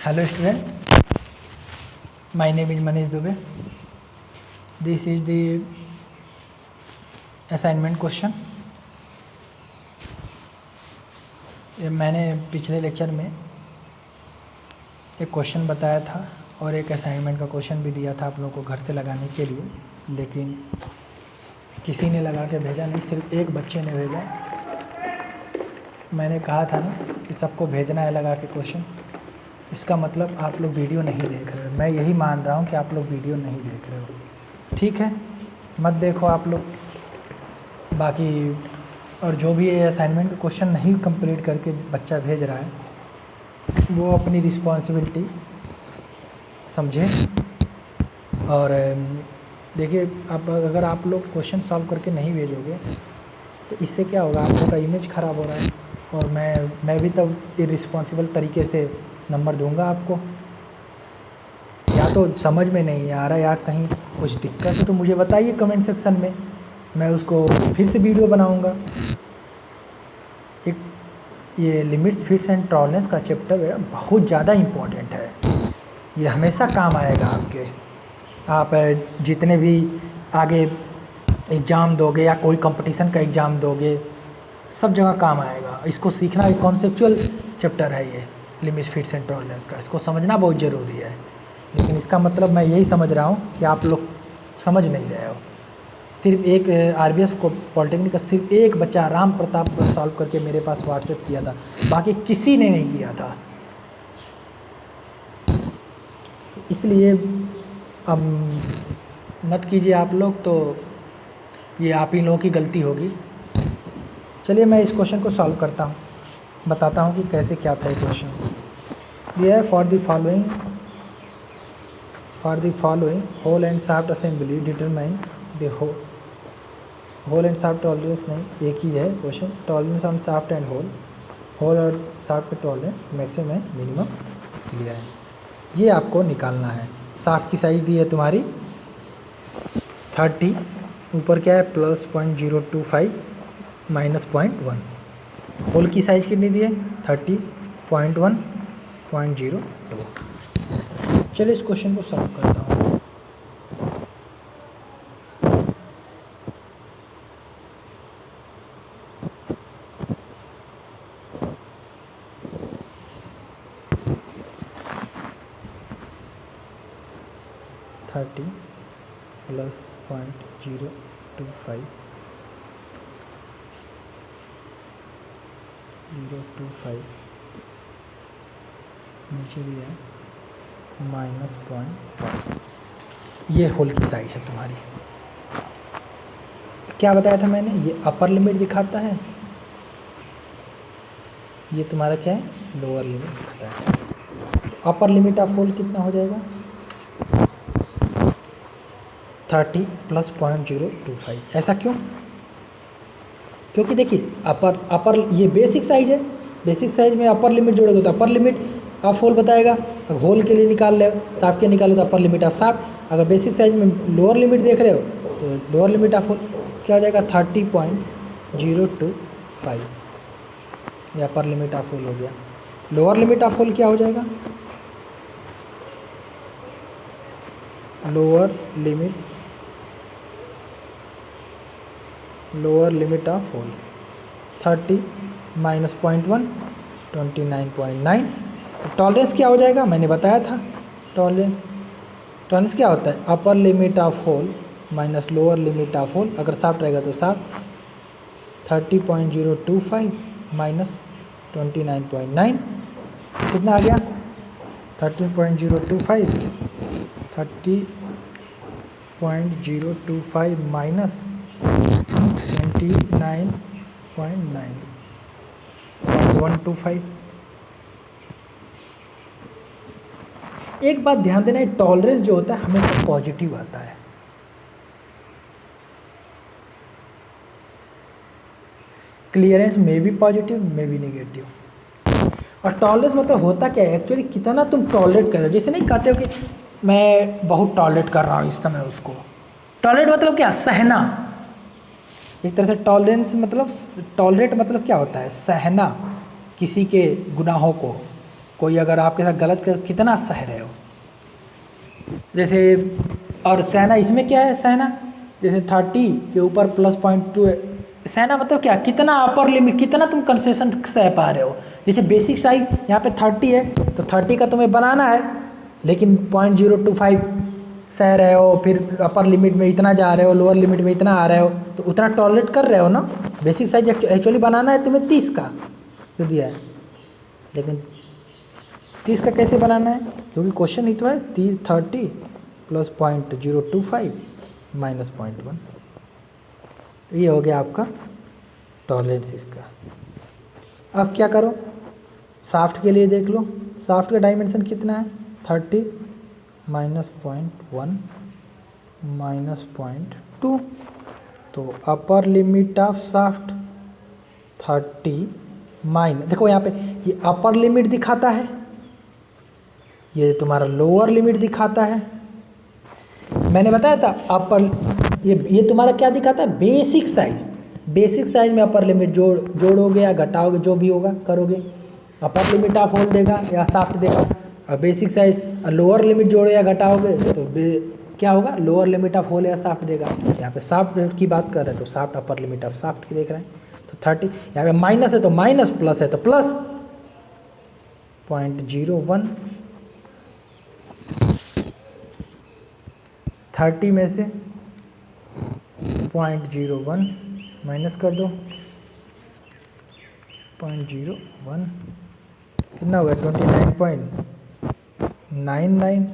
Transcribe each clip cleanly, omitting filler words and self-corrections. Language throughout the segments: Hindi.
Hello student, my name is Manish Dubey. This is the assignment question. मैंने पिछले लेक्चर में एक क्वेश्चन बताया था और एक असाइनमेंट का क्वेश्चन भी दिया था आप लोगों को घर से लगाने के लिए, लेकिन किसी ने लगा के भेजा नहीं, सिर्फ एक बच्चे ने भेजा। मैंने कहा था ना कि सबको भेजना है लगा के क्वेश्चन। इसका मतलब आप लोग वीडियो नहीं देख रहे हो। मैं यही मान रहा हूँ कि आप लोग वीडियो नहीं देख रहे हो। ठीक है, मत देखो आप लोग। बाकी और जो भी ये असाइनमेंट का क्वेश्चन नहीं कंप्लीट करके बच्चा भेज रहा है, वो अपनी रिस्पॉन्सिबिलिटी समझे। और देखिए, अब अगर आप लोग क्वेश्चन सॉल्व करके नहीं भेजोगे तो इससे क्या होगा, आप लोग का इमेज ख़राब हो रहा है और मैं भी तब इर्रिस्पॉन्सिबल तरीके से नंबर दूंगा आपको। या तो समझ में नहीं आ रहा या कहीं कुछ दिक्कत है तो मुझे बताइए कमेंट सेक्शन में, मैं उसको फिर से वीडियो बनाऊंगा। एक ये लिमिट्स, फिट्स एंड टॉलरेंस का चैप्टर है, बहुत ज़्यादा इम्पोर्टेंट है। ये हमेशा काम आएगा आपके। आप जितने भी आगे एग्ज़ाम दोगे या कोई कंपटीशन का एग्ज़ाम दोगे, सब जगह काम आएगा। इसको सीखना एक कॉन्सेप्चुअल चैप्टर है ये लिमिट्स, फिट्स एंड टॉलरेंस का। इसको समझना बहुत ज़रूरी है, लेकिन इसका मतलब मैं यही समझ रहा हूँ कि आप लोग समझ नहीं रहे हो। सिर्फ एक RBF को पॉलिटेक्निक का सिर्फ एक बच्चा राम प्रताप सॉल्व करके मेरे पास व्हाट्सएप किया था, बाकी किसी ने नहीं किया था। इसलिए अब मत कीजिए आप लोग, तो ये आप ही लोगों की गलती होगी। चलिए मैं इस क्वेश्चन को सॉल्व करता हूँ, बताता हूँ कि कैसे क्या था ये क्वेश्चन। दिया है for the following hole and shaft assembly determine the hole and shaft tolerance. नहीं, एक ही है question. Tolerance on shaft and hole और शाफ्ट पे tolerance, maximum and minimum clearance, ये आपको निकालना है। शाफ्ट की साइज दी है तुम्हारी 30, ऊपर क्या है प्लस 0.025 माइनस 0.1। होल की साइज कितनी दी है 30, 0.1, 0.02। चलिए इस क्वेश्चन को सॉल्व करता हूँ। प्लस 0.025 नीचे भी है माइनस 0.1। ये होल की साइज है तुम्हारी। क्या बताया था मैंने, ये अपर लिमिट दिखाता है, ये तुम्हारा क्या है लोअर लिमिट दिखाता है। तो अपर लिमिट ऑफ होल कितना हो जाएगा 30 प्लस 0.025। ऐसा क्यों? क्योंकि देखिए अपर ये बेसिक साइज है, बेसिक साइज में अपर लिमिट जोड़ोगे तो अपर लिमिट ऑफ होल बताएगा। अगर होल के लिए निकाल ले, शाफ्ट के निकालो तो अपर लिमिट ऑफ शाफ्ट। अगर बेसिक साइज में लोअर लिमिट देख रहे हो तो लोअर लिमिट ऑफ होल क्या हो जाएगा 30.025। ये अपर लिमिट ऑफ होल हो गया। लोअर लिमिट ऑफ होल क्या हो जाएगा, lower limit of hole 30 minus 0.1 29.9। टॉलरेंस क्या हो जाएगा, मैंने बताया था। टॉलरेंस क्या होता है upper limit of hole minus lower limit of hole. अगर शाफ्ट रहेगा तो शाफ्ट 30.025 माइनस 29.9 कितना आ गया 30.025 माइनस 29.9 एक बात ध्यान देना है, टॉलरेंस जो होता है हमेशा पॉजिटिव आता है। क्लियरेंस में भी पॉजिटिव में भी नेगेटिव। और टॉलरेंस मतलब होता क्या है एक्चुअली, कितना तुम टॉलरेट कर रहे हो। जैसे नहीं कहते हो कि मैं बहुत टॉलरेट कर रहा हूँ इस समय, उसको टॉलरेट मतलब क्या, सहना। एक तरह से टॉलरेंस मतलब, टॉलरेट मतलब क्या होता है सहना किसी के गुनाहों को, कोई अगर आपके साथ गलत कर कितना सह रहे हो, जैसे और सहना इसमें क्या है, सहना जैसे 30 के ऊपर +0.2 है, सहना मतलब क्या, कितना अपर लिमिट, कितना तुम कंसेशन सह पा रहे हो। जैसे बेसिक साइज यहाँ पे 30 है तो 30 का तुम्हें बनाना है, लेकिन 0.025 सह रहे हो, फिर अपर लिमिट में इतना जा रहे हो, लोअर लिमिट में इतना आ रहे हो, तो उतना टॉलरेट कर रहे हो ना। बेसिक साइज एक्चुअली बनाना है तुम्हें 30 का जो दिया है, लेकिन 30 का कैसे बनाना है, क्योंकि क्वेश्चन ही तो है 30 + 0.025 - 0.1, ये हो गया आपका टॉलरेंस इसका। अब क्या करो, शाफ्ट के लिए देख लो, शाफ्ट का डायमेंशन कितना है 30 - 0.1 - 0.2, तो अपर लिमिट ऑफ शाफ्ट 30 देखो यहाँ पे ये अपर लिमिट दिखाता है, ये तुम्हारा लोअर लिमिट दिखाता है। मैंने बताया था अपर, ये तुम्हारा क्या दिखाता है, बेसिक साइज। बेसिक साइज में अपर लिमिट जोड़ोगे या घटाओगे, जो भी होगा करोगे, अपर लिमिट ऑफ होल देगा या शाफ्ट देगा। और बेसिक साइज लोअर लिमिट जोड़ो या घटाओगे तो क्या होगा, लोअर लिमिट ऑफ होल या शाफ्ट देगा। यहाँ पे शाफ्ट की बात कर रहे हैं तो shaft upper limit of shaft की देख रहे हैं, तो 30 यहाँ पे माइनस है तो माइनस, प्लस है तो प्लस 0.01, 30 में से 0.01 माइनस कर दो, 0.01 कितना होगा 29.99,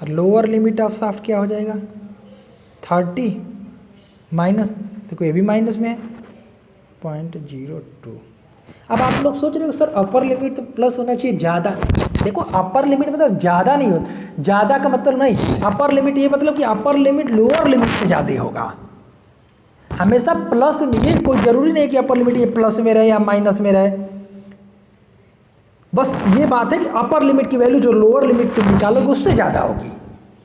और लोअर लिमिट ऑफ शाफ्ट क्या हो जाएगा 30 माइनस, देखो ये भी माइनस में है 0.02। अब आप लोग सोच रहे हो सर अपर लिमिट तो प्लस होना चाहिए ज़्यादा, देखो अपर लिमिट मतलब ज़्यादा नहीं होता, ज़्यादा का मतलब नहीं, अपर लिमिट ये मतलब कि अपर लिमिट लोअर लिमिट से ज़्यादा होगा, हमेशा प्लस में। ये कोई ज़रूरी नहीं कि अपर लिमिट ये प्लस में रहे या माइनस में रहे, बस ये बात है कि अपर लिमिट की वैल्यू जो लोअर लिमिट तुम निकालोगे उससे ज़्यादा होगी।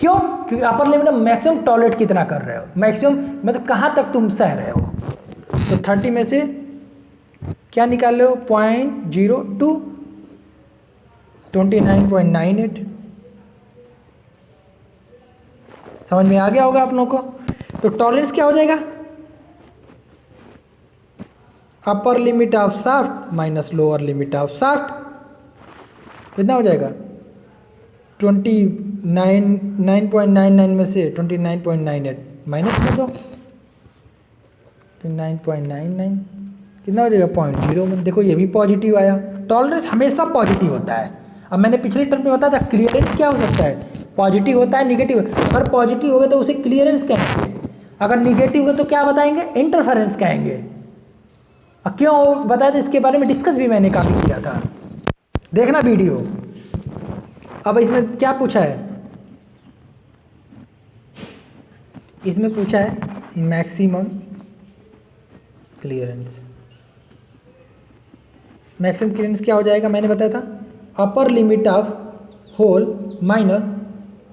क्यों, क्योंकि अपर लिमिट में मैक्सिमम टॉलरेट कितना कर रहे हो, मैक्सिमम मतलब कहाँ तक तुम सह रहे हो। तो 30 में से क्या निकाल रहे हो 0.02, 29.98, समझ में आ गया होगा आप लोगों को। तो टॉलरेंस क्या हो जाएगा, अपर limit of shaft minus lower limit of shaft, कितना हो जाएगा 9.99 में से 29.98 माइनस कर दो, 29.99 कितना हो जाएगा 0.0 में। देखो ये भी पॉजिटिव आया, टॉलरेंस हमेशा पॉजिटिव होता है। अब मैंने पिछले टर्म में बताया था क्लियरेंस क्या हो सकता है, पॉजिटिव होता है निगेटिव, अगर पॉजिटिव होगा तो उसे क्लियरेंस कहेंगे, अगर निगेटिव होगा तो क्या बताएंगे, इंटरफेरेंस कहेंगे। और क्यों बताया था इसके बारे में डिस्कस भी मैंने काफ़ी किया था, देखना वीडियो। अब इसमें क्या पूछा है, इसमें पूछा है मैक्सिमम क्लियरेंस। मैक्सिमम क्लियरेंस क्या हो जाएगा, मैंने बताया था upper limit of hole minus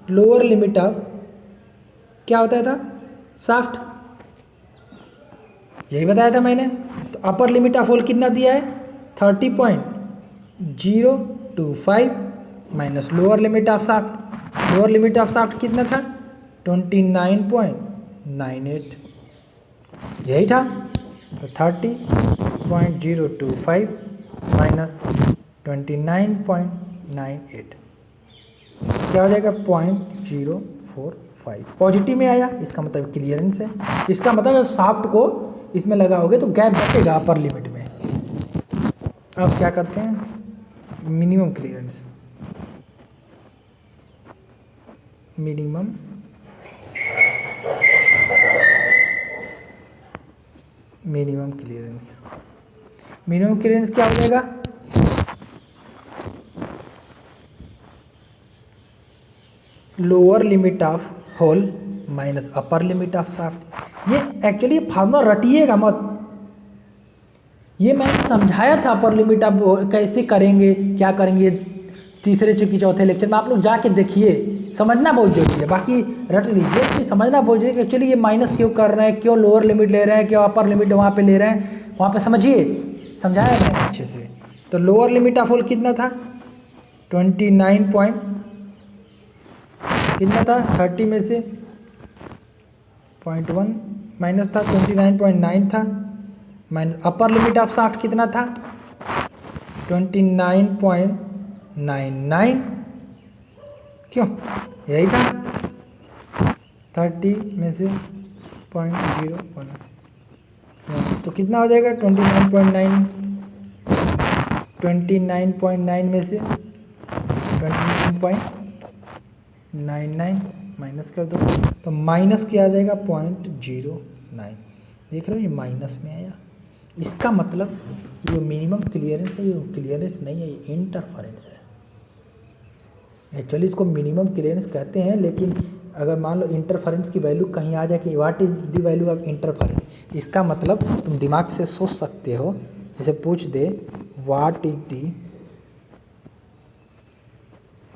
lower limit of क्या होता था शाफ्ट, यही बताया था मैंने। तो अपर लिमिट ऑफ होल कितना दिया है 30.025 minus lower limit of shaft, lower limit of shaft कितना था 29.98, यही था। तो 30.025 माइनस 29.98 क्या हो जाएगा 0.045, पॉजिटिव में आया, इसका मतलब क्लियरेंस है, इसका मतलब शाफ्ट को इसमें लगाओगे तो गैप बचेगा अपर लिमिट में। अब क्या करते हैं, minimum clearance, minimum clearance, minimum clearance क्या हो जाएगा lower limit of hole minus upper limit of shaft. ये एक्चुअली फार्मूला रटिएगा मत, ये मैंने समझाया था अपर लिमिट ऑफ कैसे करेंगे क्या करेंगे तीसरे चौथे लेक्चर में, आप लोग जाके देखिए, समझना बहुत जरूरी है। बाकी रट लीजिए कि समझना बहुत जरूरी है कि एक्चुअली ये माइनस क्यों कर रहे हैं, क्यों लोअर लिमिट ले रहे हैं, क्यों अपर लिमिट वहाँ पे ले रहे हैं, वहाँ पे समझिए, समझाया मैंने अच्छे से। तो लोअर लिमिट ऑफ होल कितना था 29 पॉइंट कितना था 30 में से 0.1 माइनस था 29.9 था minus upper limit of shaft कितना था 29.99 क्यों यही था 30 में से 0.01 तो कितना हो जाएगा 29.9 में से 29.99 माइनस कर दो तो माइनस क्या आ जाएगा 0.09 देख रहे हो ये माइनस में आया। इसका मतलब ये मिनिमम क्लियरेंस है, ये क्लियरेंस नहीं है, ये इंटरफेरेंस है। एक्चुअली इसको मिनिमम क्लियरेंस कहते हैं, लेकिन अगर मान लो इंटरफेरेंस की वैल्यू कहीं आ जाए कि what is the value of interference, इसका मतलब तुम दिमाग से सोच सकते हो, जैसे पूछ दे what is the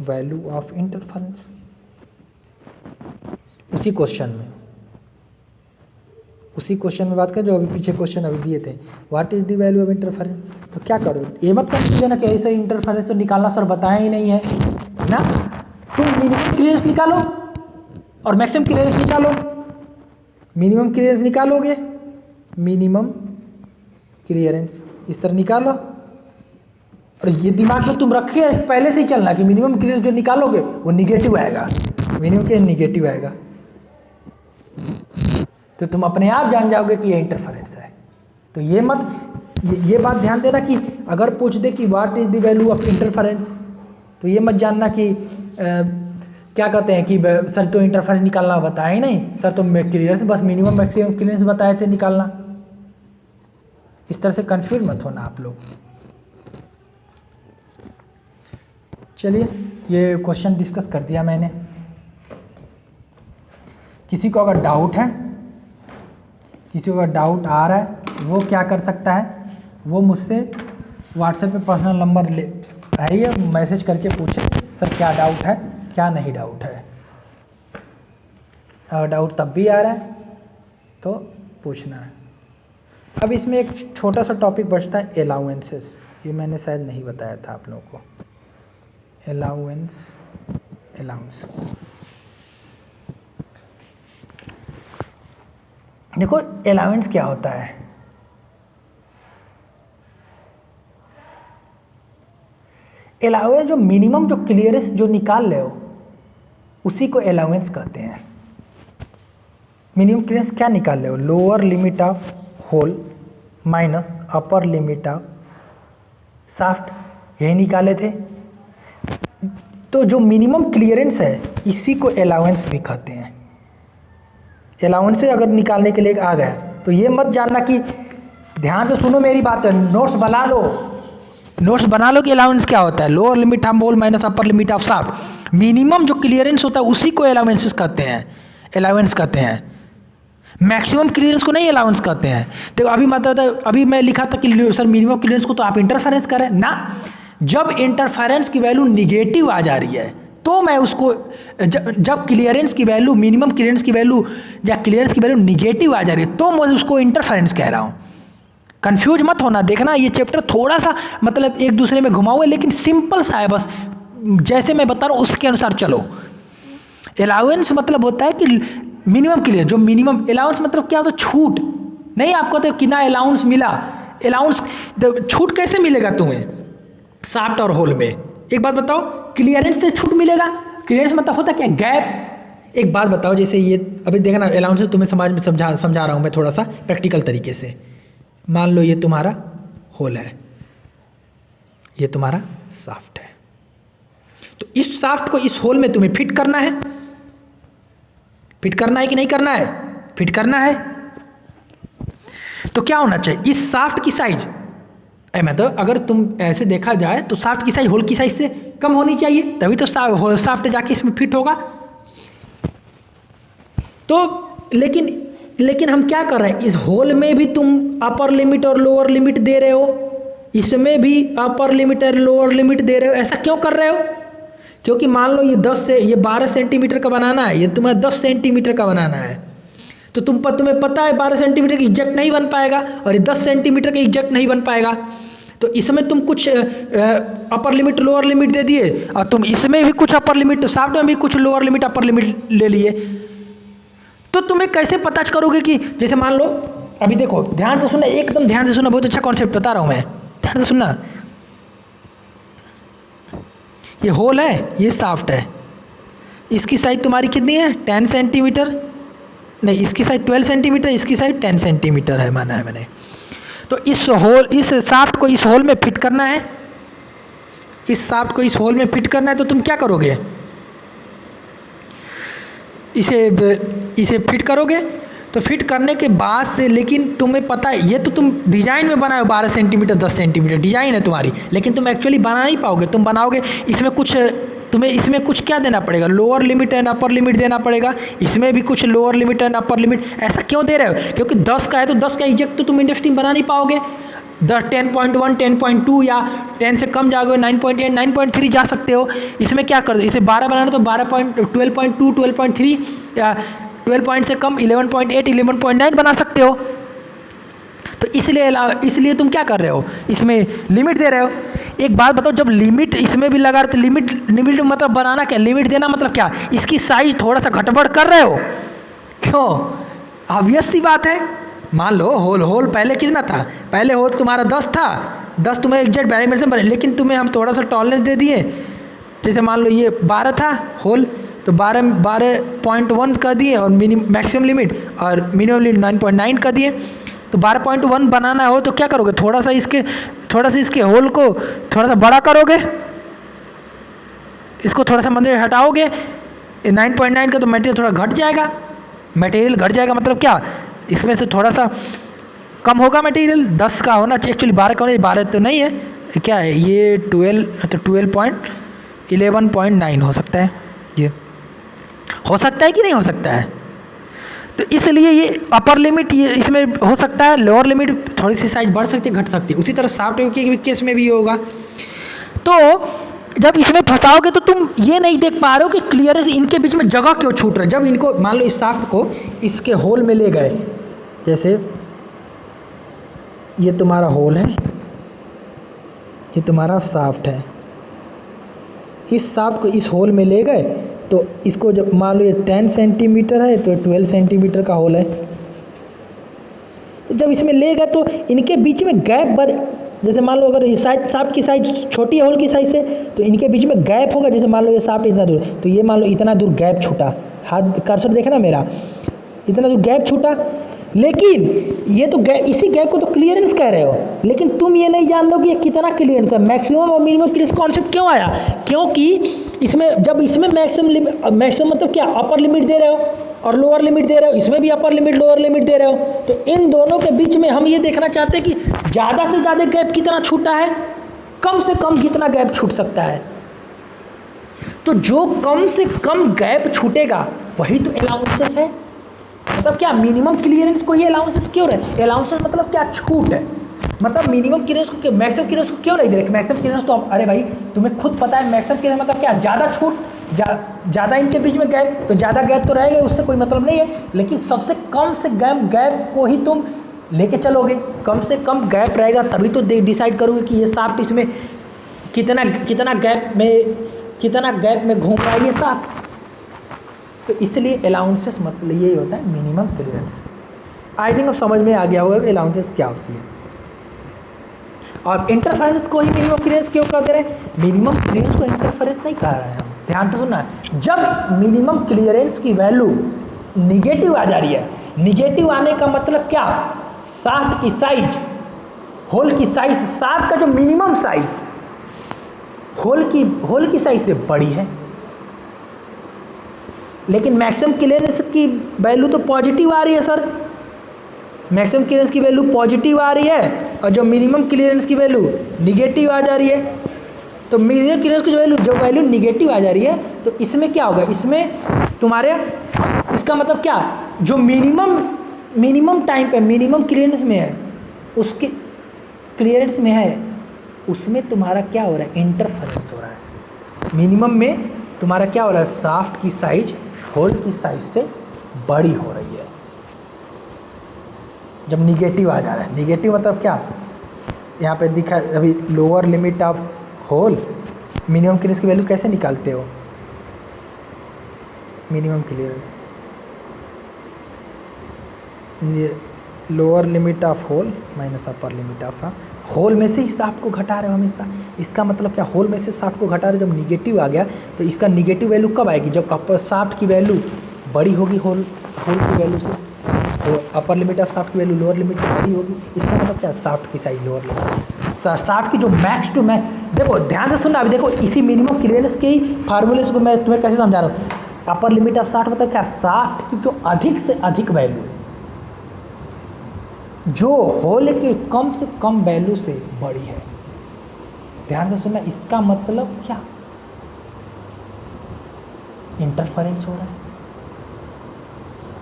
value of interference उसी क्वेश्चन में बात करें जो अभी पीछे क्वेश्चन अभी दिए थे, what is the value of interference. तो क्या करो ये मत कंफ्यूजन है कि ऐसे इंटरफेरेंस तो निकालना सर बताया ही नहीं है ना, तुम मिनिमम क्लियरेंस निकालो और मैक्सिमम क्लियरेंस निकालो। मिनिमम क्लियरेंस निकालोगे, मिनिमम क्लियरेंस इस तरह निकालो, और ये दिमाग में तुम रखे पहले से ही चलना कि मिनिमम क्लियरेंस जो निकालोगे वो निगेटिव आएगा, मिनिमम क्लियरेंस निगेटिव आएगा, तो तुम अपने आप जान जाओगे कि ये इंटरफेरेंस है। तो ये बात ध्यान देना कि अगर पूछ दे कि what is the value of interference, तो ये मत जानना कि क्या कहते हैं कि सर तो इंटरफेरेंस निकालना बताया ही नहीं सर, तो क्लियरेंस बस मिनिमम मैक्सिमम क्लियरेंस बताए थे निकालना। इस तरह से कंफ्यूज मत होना आप लोग। चलिए ये क्वेश्चन डिस्कस कर दिया मैंने। किसी को अगर डाउट है, किसी को अगर डाउट आ रहा है, वो क्या कर सकता है, वो मुझसे व्हाट्सएप पे पर्सनल नंबर ले आइए, मैसेज करके पूछे सर क्या डाउट है क्या नहीं डाउट है। अगर डाउट तब भी आ रहा है तो पूछना है। अब इसमें एक छोटा सा टॉपिक बचता है अलाउंसेस, ये मैंने शायद नहीं बताया था आप लोगों को। अलाउंस देखो अलाउंस क्या होता है। अलाउंस जो मिनिमम जो क्लियरेंस जो निकाल ले हो उसी को अलाउंस कहते हैं। मिनिमम क्लियरेंस क्या निकाल ले हो, lower limit of hole minus upper limit of shaft, यही निकाले थे। तो जो मिनिमम क्लियरेंस है इसी को अलाउंस भी कहते हैं। अलाउंस से अगर निकालने के लिए आ गया तो ये मत जानना कि, ध्यान से सुनो मेरी बात है, नोट्स बना लो कि अलाउंस क्या होता है। Lower limit of hole minus upper limit of shaft, minimum जो क्लियरेंस होता है उसी को अलाउंस कहते हैं। मैक्सिमम क्लियरेंस को नहीं अलाउंस कहते हैं। तो अभी मतलब अभी मैं लिखा था कि सर मिनिमम क्लियरेंस को तो आप इंटरफेरेंस करें ना, जब इंटरफेरेंस की वैल्यू निगेटिव आ जा रही है तो मैं उसको, जब क्लियरेंस की वैल्यू मिनिमम क्लियरेंस की वैल्यू या क्लियरेंस की वैल्यू निगेटिव आ जा रही है तो मैं उसको इंटरफेरेंस कह रहा हूँ। कंफ्यूज मत होना, देखना ये चैप्टर थोड़ा सा मतलब एक दूसरे में घुमा हुआ है लेकिन सिंपल सा है, बस जैसे मैं बता रहा हूँ उसके अनुसार चलो। अलाउंस मतलब होता है कि मिनिमम क्लियर, जो मिनिमम अलाउंस मतलब क्या होता है, छूट नहीं। आपको तो कितना अलाउंस मिला, अलाउंस छूट कैसे मिलेगा तुम्हें शाफ्ट और होल में, एक बात बताओ, क्लियरेंस से छूट मिलेगा। क्लियरेंस मतलब होता क्या, गैप। एक बात बताओ, जैसे ये अभी देखना अलाउंस तुम्हें समाज में समझा रहा हूँ मैं थोड़ा सा प्रैक्टिकल तरीके से। मान लो ये तुम्हारा होल है, ये तुम्हारा शाफ्ट है, तो इस शाफ्ट को इस होल में तुम्हें फिट करना है। फिट करना है कि नहीं करना है, फिट करना है। तो क्या होना चाहिए, इस शाफ्ट की साइज मतलब अगर तुम ऐसे देखा जाए तो शाफ्ट की साइज होल की साइज से कम होनी चाहिए, तभी तो शाफ्ट जाके इसमें फिट होगा। तो लेकिन हम क्या कर रहे हैं, इस होल में भी तुम अपर लिमिट और लोअर लिमिट दे रहे हो, इसमें भी अपर लिमिट और लोअर लिमिट दे रहे हो। ऐसा क्यों कर रहे हो, क्योंकि मान लो ये 12 सेंटीमीटर का बनाना है, ये तुम्हें 10 सेंटीमीटर का बनाना है, तो तुम्हें पता है 12 सेंटीमीटर का एग्जैक्ट नहीं बन पाएगा और ये 10 सेंटीमीटर का एग्जैक्ट नहीं बन पाएगा। तो इसमें तुम कुछ अपर लिमिट लोअर लिमिट दे दिए, और तुम इसमें भी कुछ अपर लिमिट, शाफ्ट में भी कुछ लोअर लिमिट अपर लिमिट ले लिए, तो तुम्हें कैसे पता करोगे कि, जैसे मान लो अभी देखो ध्यान से सुनना, एकदम ध्यान से सुनना, बहुत अच्छा कॉन्सेप्ट बता रहा हूँ मैं, ध्यान से सुनना। ये होल है, ये शाफ्ट है, इसकी साइज तुम्हारी कितनी है 10 सेंटीमीटर, नहीं इसकी साइड 12 सेंटीमीटर, इसकी साइड 10 सेंटीमीटर है, माना है मैंने। तो इस शाफ्ट को इस होल में फिट करना है, इस शाफ्ट को इस होल में फिट करना है, तो तुम क्या करोगे, इसे फिट करोगे। तो फिट करने के बाद से, लेकिन तुम्हें पता है ये तो तुम डिजाइन में बनाओ 12 सेंटीमीटर 10 सेंटीमीटर डिजाइन है तुम्हारी, लेकिन तुम एक्चुअली बना नहीं पाओगे। तुम बनाओगे इसमें कुछ, तुम्हें इसमें कुछ क्या देना पड़ेगा, lower limit and upper limit देना पड़ेगा, इसमें भी कुछ lower limit and upper limit. ऐसा क्यों दे रहे हो, क्योंकि 10 का है तो 10 का एग्जैक्ट तो तुम इंडस्ट्री बना नहीं पाओगे। 10.1 10.2 या 10 से कम जाओगे 9.8 9.3 जा सकते हो। इसमें क्या कर दो, इसे 12 बनाना तो 12.2 12.3 या 12 पॉइंट से कम 11.8 11.9 बना सकते हो। तो इसलिए तुम क्या कर रहे हो, इसमें लिमिट दे रहे हो। एक बात बताओ, जब लिमिट इसमें भी लगा रहे तो लिमिट मतलब बनाना क्या, लिमिट देना मतलब क्या, इसकी साइज थोड़ा सा घटबड़ कर रहे हो, क्यों, ऑब्वियस सी बात है। मान लो होल पहले कितना था, पहले होल तुम्हारा 10 था, 10 तुम्हें एग्जैक्ट डायमेंशन बने, लेकिन तुम्हें हम थोड़ा सा टॉलरेंस दे दिए। जैसे मान लो ये 12 था होल, तो 12.1 कर दिए, और मैक्सिमम लिमिट और मिनिमम लिमिट 9.9 कर दिए। तो 12.1 बनाना हो तो क्या करोगे, थोड़ा सा इसके होल को थोड़ा सा बड़ा करोगे, इसको थोड़ा सा मंदिर हटाओगे, 9.9 का तो मटेरियल थोड़ा घट जाएगा, मटेरियल घट जाएगा मतलब क्या, इसमें से थोड़ा सा कम होगा मटेरियल। 10 का होना चाहिए, एक्चुअली 12 का होना चाहिए, 12 तो नहीं है, क्या है ये 11.9 हो सकता है, ये हो सकता है कि नहीं हो सकता है। तो इसलिए ये अपर लिमिट ये इसमें हो सकता है, लोअर लिमिट थोड़ी सी साइज बढ़ सकती है घट सकती है। उसी तरह सॉफ्टवेयर के केस में भी होगा। तो जब इसमें फंसाओगे तो तुम ये नहीं देख पा रहे हो कि क्लियरेंस इनके बीच में जगह क्यों छूट रहा है। जब इनको मान लो इस शाफ्ट को इसके होल में ले गए, जैसे ये तुम्हारा होल है, ये तुम्हारा शाफ्ट है, इस शाफ्ट को इस होल में ले गए, तो इसको जब मान लो ये 10 सेंटीमीटर है तो 12 सेंटीमीटर का होल है, तो जब इसमें ले गए तो इनके बीच में गैप बढ़, जैसे मान लो अगर ये साइज शाफ्ट की साइज छोटी है होल की साइज से, तो इनके बीच में गैप होगा। जैसे मान लो ये शाफ्ट इतना दूर, तो ये मान लो इतना दूर गैप छूटा, हाथ कर्सर देखे ना मेरा, इतना दूर गैप छूटा, लेकिन ये तो इसी गैप को तो क्लियरेंस कह रहे हो, लेकिन तुम ये नहीं जान लो कि ये कितना क्लियरेंस है। मैक्सिमम और मिनिमम क्लियरेंस कॉन्सेप्ट क्यों आया, क्योंकि इसमें जब इसमें मैक्सिमम मतलब क्या, अपर लिमिट दे रहे हो और लोअर लिमिट दे रहे हो, इसमें भी अपर लिमिट लोअर लिमिट दे रहे हो, तो इन दोनों के बीच में हम ये देखना चाहते हैं कि ज़्यादा से ज़्यादा गैप कितना छूटा है, कम से कम कितना गैप छूट सकता है। तो जो कम से कम गैप छूटेगा वही तो अलाउंसेस है। मतलब क्या, मिनिमम क्लियरेंस को ही अलाउंसेस क्यों रहे, अलाउंसेस मतलब क्या, छूट है। मतलब मिनिमम क्लियरेंस को मैक्सिमम क्लियरेंस को क्यों नहीं दे रहे, मैक्सिमम क्लियरेंस तो अरे भाई तुम्हें खुद पता है मैक्सिमम क्लियरेंस मतलब क्या, ज़्यादा छूट, ज़्यादा इनके बीच में गैप, तो ज़्यादा गैप तो रहेगा, उससे कोई मतलब नहीं है, लेकिन सबसे कम से गैप को ही तुम लेके चलोगे। कम से कम गैप रहेगा तभी तो डिसाइड करोगे कि ये शाफ्ट इसमें कितना गैप में घूम रहा है ये शाफ्ट। तो इसलिए अलाउंसेस मतलब यही होता है मिनिमम क्लियरेंस। आई थिंक अब समझ में आ गया होगा कि अलाउंसेस क्या होती है। और इंटरफेरेंस को ही मिनिमम क्लियरेंस क्यों कहते हैं, मिनिमम क्लियरेंस को इंटरफेरेंस नहीं कह रहे हैं हम, ध्यान से सुनना है। जब मिनिमम क्लियरेंस की वैल्यू निगेटिव आ जा रही है, निगेटिव आने का मतलब क्या, शाफ्ट की साइज, होल की साइज, शाफ्ट का जो मिनिमम साइज होल की साइज से बड़ी है, लेकिन मैक्सिमम क्लियरेंस की वैल्यू तो पॉजिटिव आ रही है सर, मैक्सिमम क्लियरेंस की वैल्यू पॉजिटिव आ रही है और जो मिनिमम क्लियरेंस की वैल्यू निगेटिव आ जा रही है। तो मिनिमम क्लियरेंस की जो वैल्यू निगेटिव आ जा रही है, तो इसमें क्या होगा, इसमें तुम्हारे, इसका मतलब क्या, जो मिनिमम टाइम पे मिनिमम क्लियरेंस में है, उसके क्लियरेंस में है, उसमें तुम्हारा क्या हो रहा है, इंटरफेरेंस हो रहा है। मिनिमम में तुम्हारा क्या हो रहा है, शाफ्ट की साइज होल की साइज से बड़ी हो रही है। जब निगेटिव आ जा रहा है, निगेटिव मतलब क्या, यहाँ पे दिखा अभी lower limit of hole, minimum clearance की वैल्यू कैसे निकालते हो? मिनिमम क्लियरेंस, ये lower limit of hole minus upper limit of shaft, hole में से ही शाफ्ट को घटा रहे हो हमेशा। इसका मतलब क्या, होल में से शाफ्ट को घटा रहे हो, जब निगेटिव आ गया तो इसका निगेटिव वैल्यू कब आएगी? जब अपर शाफ्ट की वैल्यू बड़ी होगी होल की वैल्यू से, तो अपर लिमिट ऑफ शाफ्ट की वैल्यू लोअर लिमिट से बड़ी होगी। इसका मतलब क्या, शाफ्ट की साइज लोअर लिमिट, शाफ्ट की जो मैक्स टू मैक्स, देखो ध्यान से सुनना। अभी देखो इसी मिनिमम क्लियरेंस के ही फार्मूले को मैं तुम्हें कैसे समझा रहा हूँ। अपर लिमिट ऑफ शाफ्ट मतलब क्या, शाफ्ट की जो अधिक से अधिक वैल्यू जो होल के कम से कम वैल्यू से बड़ी है। ध्यान से सुनना, इसका मतलब क्या, इंटरफेरेंस हो रहा है।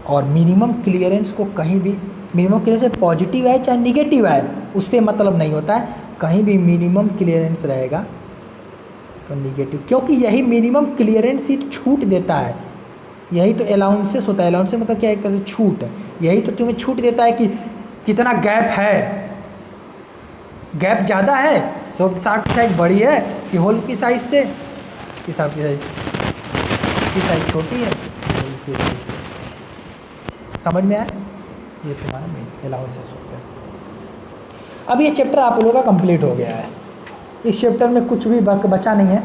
और मिनिमम क्लियरेंस को कहीं भी, मिनिमम क्लियरेंस पॉजिटिव है चाहे निगेटिव है उससे मतलब नहीं होता है। कहीं भी मिनिमम क्लियरेंस रहेगा तो निगेटिव, क्योंकि यही मिनिमम क्लियरेंस ही छूट देता है। यही तो अलाउंसेस होता है। अलाउंसेस मतलब क्या, एक तरह से छूट है। यही तो तुम्हें छूट देता है कि कितना गैप है, गैप ज़्यादा है तो शाफ्ट की साइज बड़ी है कि होल की साइज से, कि शाफ्ट की साइज छोटी है होल की साइज से। समझ में आया? ये तुम्हारा मेन अलाउंसेस हो गया। अब ये चैप्टर आप लोगों का कंप्लीट हो गया है। इस चैप्टर में कुछ भी बचा नहीं है।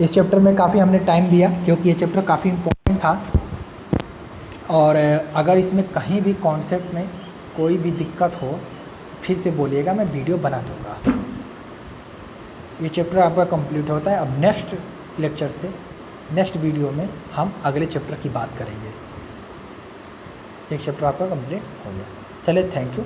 इस चैप्टर में काफ़ी हमने टाइम दिया क्योंकि ये चैप्टर काफ़ी इम्पोर्टेंट था। और अगर इसमें कहीं भी कॉन्सेप्ट में कोई भी दिक्कत हो फिर से बोलिएगा, मैं वीडियो बना दूंगा। ये चैप्टर आपका कंप्लीट होता है। अब नेक्स्ट लेक्चर से, नेक्स्ट वीडियो में हम अगले चैप्टर की बात करेंगे। एक चैप्टर आपका कंप्लीट हो गया। चलिए, थैंक यू।